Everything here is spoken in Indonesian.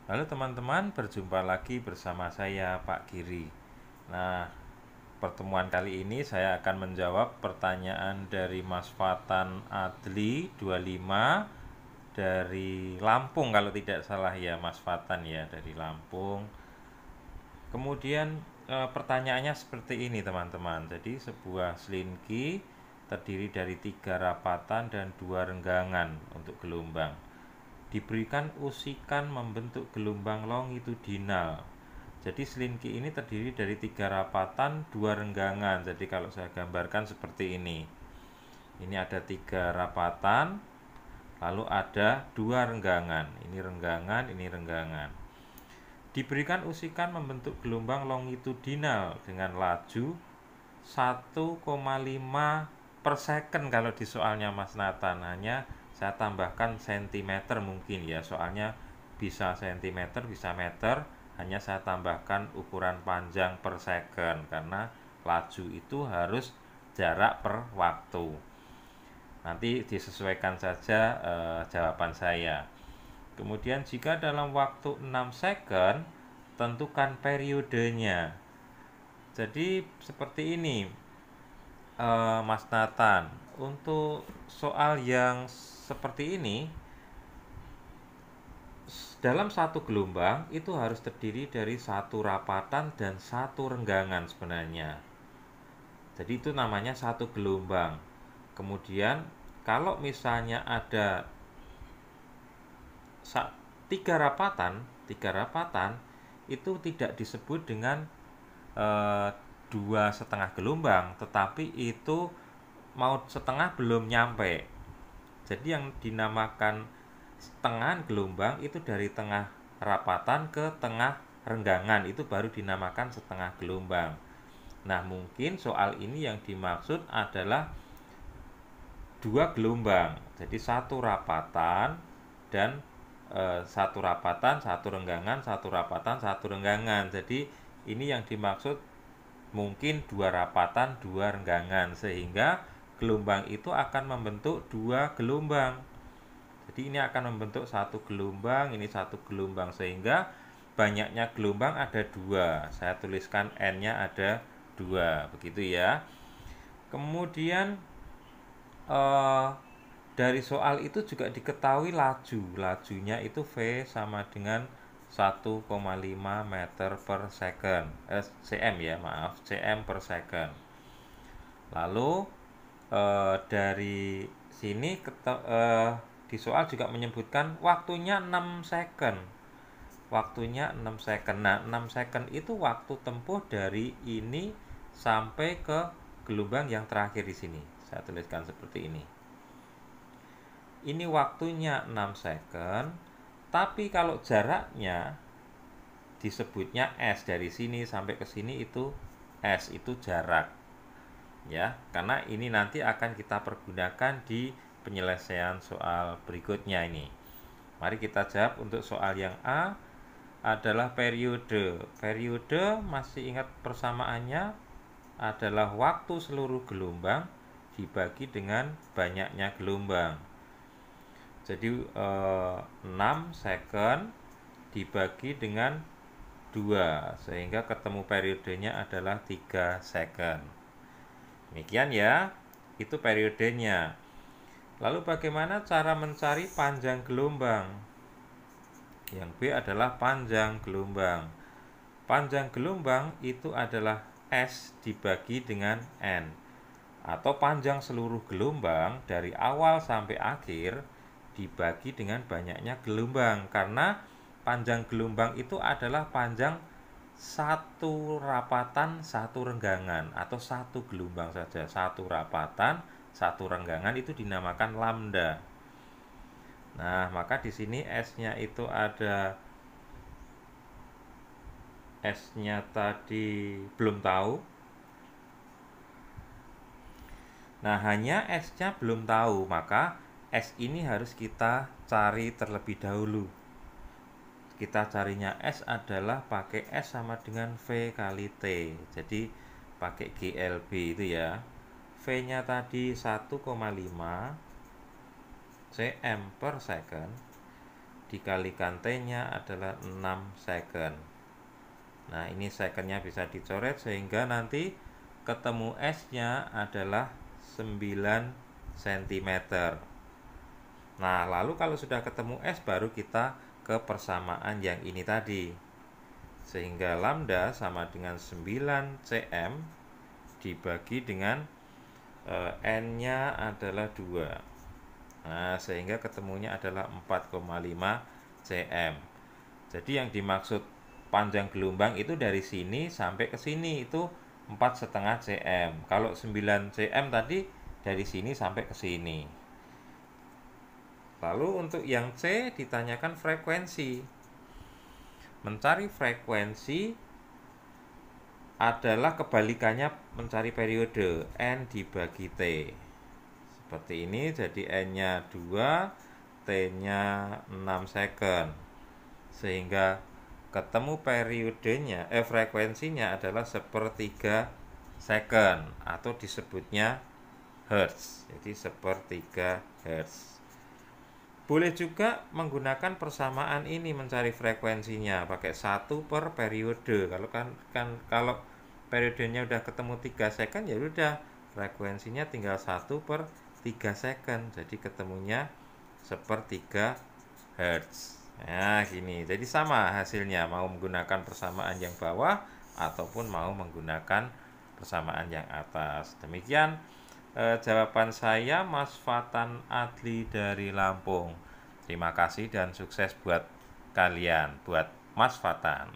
Halo teman-teman, berjumpa lagi bersama saya Pak Giri. Nah, pertemuan kali ini saya akan menjawab pertanyaan dari Mas Fatan Adli 25 dari Lampung kalau tidak salah ya Mas Fatan ya dari Lampung. Kemudian pertanyaannya seperti ini teman-teman. Jadi sebuah selinki terdiri dari 3 rapatan dan 2 renggangan untuk gelombang. Diberikan usikan membentuk gelombang longitudinal. Jadi selinki ini terdiri dari 3 rapatan, 2 renggangan. Jadi kalau saya gambarkan seperti ini. Ini ada 3 rapatan, lalu ada 2 renggangan. Ini renggangan, ini renggangan. Diberikan usikan membentuk gelombang longitudinal dengan laju 1,5 per second kalau di soalnya Mas Nathan. Hanya saya tambahkan sentimeter mungkin ya, soalnya bisa sentimeter bisa meter, hanya saya tambahkan ukuran panjang per second karena laju itu harus jarak per waktu. Nanti disesuaikan saja jawaban saya. Kemudian jika dalam waktu 6 second, tentukan periodenya. Jadi seperti ini, Mas Nathan. Untuk soal yang seperti ini, dalam satu gelombang itu harus terdiri dari 1 rapatan dan 1 renggangan sebenarnya. Jadi itu namanya satu gelombang. Kemudian kalau misalnya ada 3 rapatan itu tidak disebut dengan 2,5 gelombang, tetapi itu mau setengah belum nyampe. Jadi yang dinamakan setengah gelombang itu dari tengah rapatan ke tengah renggangan, itu baru dinamakan setengah gelombang. Nah, mungkin soal ini yang dimaksud adalah 2 gelombang. Jadi 1 rapatan dan 1 rapatan, 1 renggangan, 1 rapatan, 1 renggangan. Jadi ini yang dimaksud mungkin 2 rapatan, 2 renggangan, sehingga gelombang itu akan membentuk 2 gelombang. Jadi ini akan membentuk 1 gelombang, ini 1 gelombang, sehingga banyaknya gelombang ada 2. Saya tuliskan N-nya ada 2, begitu ya. Kemudian eh, dari soal itu juga diketahui lajunya itu V sama dengan 1,5 meter per second, cm ya, maaf, cm per second. Lalu dari sini di soal juga menyebutkan waktunya 6 second. Waktunya 6 second. Nah, 6 second itu waktu tempuh dari ini sampai ke gelombang yang terakhir di sini. Saya tuliskan seperti ini. Ini waktunya 6 second, tapi kalau jaraknya disebutnya S, dari sini sampai ke sini itu S, itu jarak. Ya, karena ini nanti akan kita pergunakan di penyelesaian soal berikutnya ini. Mari kita jawab untuk soal yang A adalah periode. Periode masih ingat persamaannya adalah waktu seluruh gelombang dibagi dengan banyaknya gelombang. Jadi 6 second dibagi dengan 2 sehingga ketemu periodenya adalah 3 second. Demikian ya, itu periodenya. Lalu bagaimana cara mencari panjang gelombang? Yang B adalah panjang gelombang. Panjang gelombang itu adalah S dibagi dengan N. Atau panjang seluruh gelombang dari awal sampai akhir dibagi dengan banyaknya gelombang. Karena panjang gelombang itu adalah panjang 1 rapatan, 1 renggangan, atau 1 gelombang saja. 1 rapatan, 1 renggangan itu dinamakan lambda. Nah, maka di sini S-nya itu ada, S-nya tadi belum tahu. Nah, hanya S-nya belum tahu, maka S ini harus kita cari terlebih dahulu. Kita carinya S adalah pakai S sama dengan V kali T. Jadi pakai GLB itu ya. V-nya tadi 1,5 cm per second dikalikan T-nya adalah 6 second. Nah, ini secondnya bisa dicoret sehingga nanti ketemu S-nya adalah 9 cm. Nah, lalu kalau sudah ketemu S baru kita ke persamaan yang ini tadi. Sehingga lambda sama dengan 9 cm dibagi dengan N-nya adalah 2. Nah, sehingga ketemunya adalah 4,5 cm. Jadi yang dimaksud panjang gelombang itu dari sini sampai ke sini itu 4,5 cm. Kalau 9 cm tadi dari sini sampai ke sini. Lalu untuk yang C ditanyakan frekuensi. Mencari frekuensi adalah kebalikannya mencari periode, N dibagi T. Seperti ini, jadi N-nya 2, T-nya 6 second. Sehingga ketemu periodenya, frekuensinya adalah 1/3 second atau disebutnya Hertz. Jadi 1/3 Hertz. Boleh juga menggunakan persamaan ini mencari frekuensinya pakai 1 per periode. Kalau periodenya udah ketemu 3 second ya udah frekuensinya tinggal 1/3 second. Jadi ketemunya 1/3 Hertz. Nah, gini. Jadi sama hasilnya, mau menggunakan persamaan yang bawah ataupun mau menggunakan persamaan yang atas. Demikian jawaban saya, Mas Fatan Adli dari Lampung. Terima kasih dan sukses buat kalian, buat Mas Fatan.